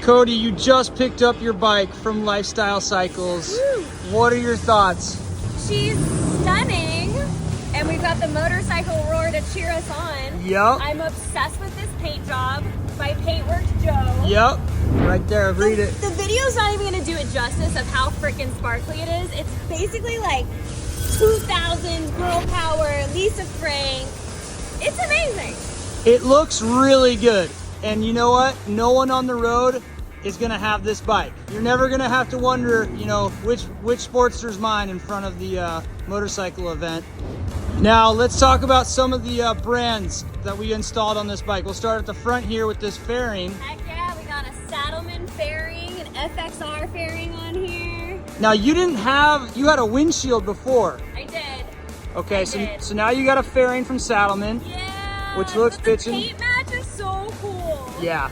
Cody, you just picked up your bike from Lifestyle Cycles. Woo. What are your thoughts? She's stunning, and we've got the motorcycle roar to cheer us on. Yep. I'm obsessed with this paint job by Paintworks Joe. Yep. Right there, read it. The video's not even gonna do it justice of how freaking sparkly it is. It's basically like 2000 girl power, Lisa Frank. It's amazing. It looks really good. And you know what? No one on the road is gonna have this bike. You're never gonna have to wonder, you know, which Sportster's mine in front of the motorcycle event. Now let's talk about some of the brands that we installed on this bike. We'll start at the front here with this fairing. Heck yeah, we got a Saddleman fairing, an FXR fairing on here. Now you had a windshield before. I did. Okay, I did. so now you got a fairing from Saddleman. Yeah. Which looks but the bitchin'. paint match is so cool. Yeah,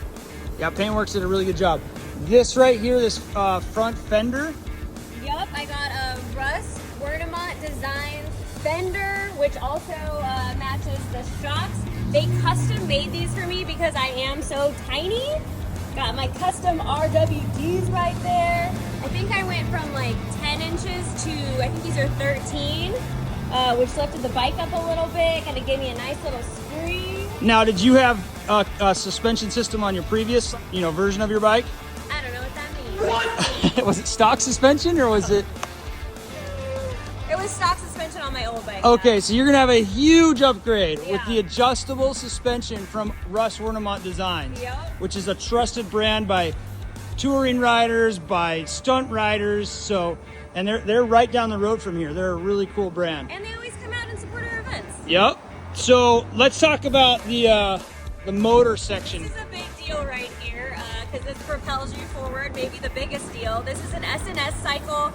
Paintworks did a really good job. This right here, this front fender. Yup, I got a Russ Wernimont design fender, which also matches the shocks. They custom made these for me because I am so tiny. Got my custom RWDs right there. I think I went from like 10 inches to, I think these are 13, which lifted the bike up a little bit, kind of gave me a nice little spring. Now, did you have a suspension system on your previous, version of your bike? I don't know what that means. What? Was it stock suspension or was it? It was stock suspension on my old bike. Okay, yeah. so you're gonna have a huge upgrade with Yeah. the adjustable suspension from Russ Wernimont Designs, Yep. which is a trusted brand by touring riders, by stunt riders. So, and they're right down the road from here. They're a really cool brand. And they always come out and support our events. Yep. So let's talk about the motor section. This is a big deal right here because this propels you forward, maybe the biggest deal. This is an S&S cycle.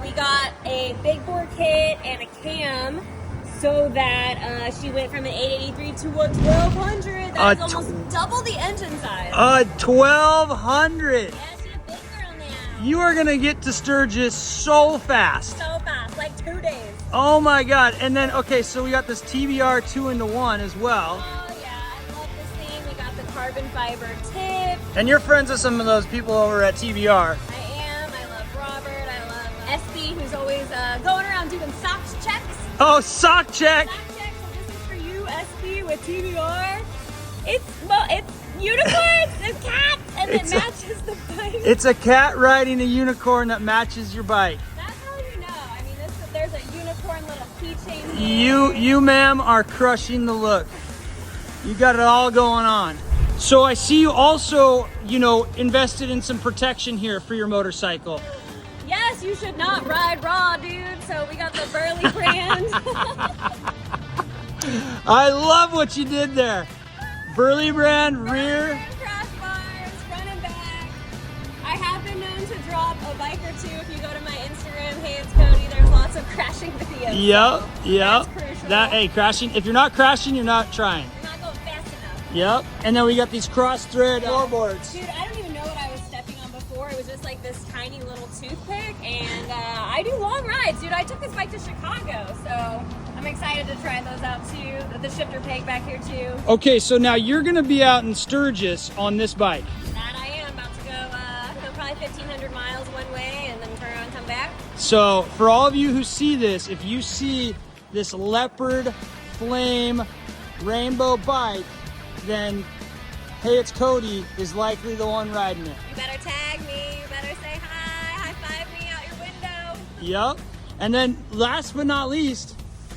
We got a big bore kit and a cam so that she went from an 883 to a 1200. That's almost double the engine size. 1200. Yeah, she's a big girl now. You are gonna get to Sturgis so fast. So fast, like 2 days. Oh my God. And then, okay, so we got this TBR 2-in-1 as well. Oh yeah, I love this thing. We got the carbon fiber tip. And you're friends with some of those people over at TBR. I am. I love Robert. I love SB, who's always going around doing sock checks. Oh, sock check. Sock checks. So this is for you, SB, with TBR. It's unicorns. It's cats, and it matches the bike. It's a cat riding a unicorn that matches your bike. That's how you know. I mean, there's a unicorn little keychain here. You, ma'am, are crushing the look. You got it all going on. So I see you also, invested in some protection here for your motorcycle. Yes, you should not ride raw, dude. So we got the Burley brand. I love what you did there. Burley brand rear. Crossbars, front and back. I have been known to drop a bike or two. If you go to my Instagram, hey, it's Cody, there's lots of crashing videos. Yep. That's crucial. Crashing. If you're not crashing, you're not trying. You're not going fast enough. Yep. And then we got these cross-thread floorboards. Dude, I don't even know what I was stepping on before. It was just like this tiny little toothpick, and I do long rides, dude. I took this bike to Chicago, so I'm excited to try those out too. The shifter peg back here too. Okay, so now you're gonna be out in Sturgis on this bike. That I am about to go probably 1,500 miles one way, and then turn around and come back. So for all of you who see this, if you see this leopard flame rainbow bike, then hey, it's Cody is likely the one riding it. You better tag me. You better say hi. High five me out your window. Yep. And then last but not least,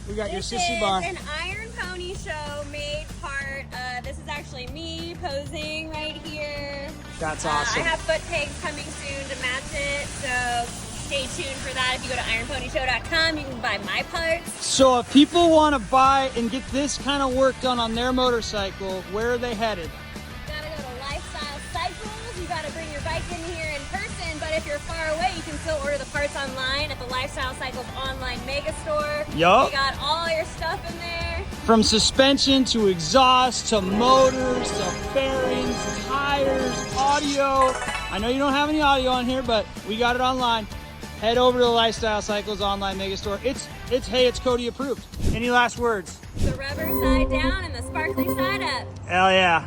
we got your sissy bar. This is an Iron Pony Show made part. This is actually me posing right here. That's awesome. I have foot pegs coming soon to match it, so stay tuned for that. If you go to ironponyshow.com, you can buy my parts. So if people want to buy and get this kind of work done on their motorcycle, where are they headed? You gotta go to Lifestyle Cycles. You gotta bring your bike in here in person, but if you're far away, you can still order the parts online at the Lifestyle Cycles Online Megastore. Yup. We got all your stuff in there. From suspension to exhaust to motors to fairings, tires, audio. I know you don't have any audio on here, but we got it online. Head over to the Lifestyle Cycles Online Megastore. It's hey, it's Cody approved. Any last words? The rubber side down and the sparkly side up. Hell yeah.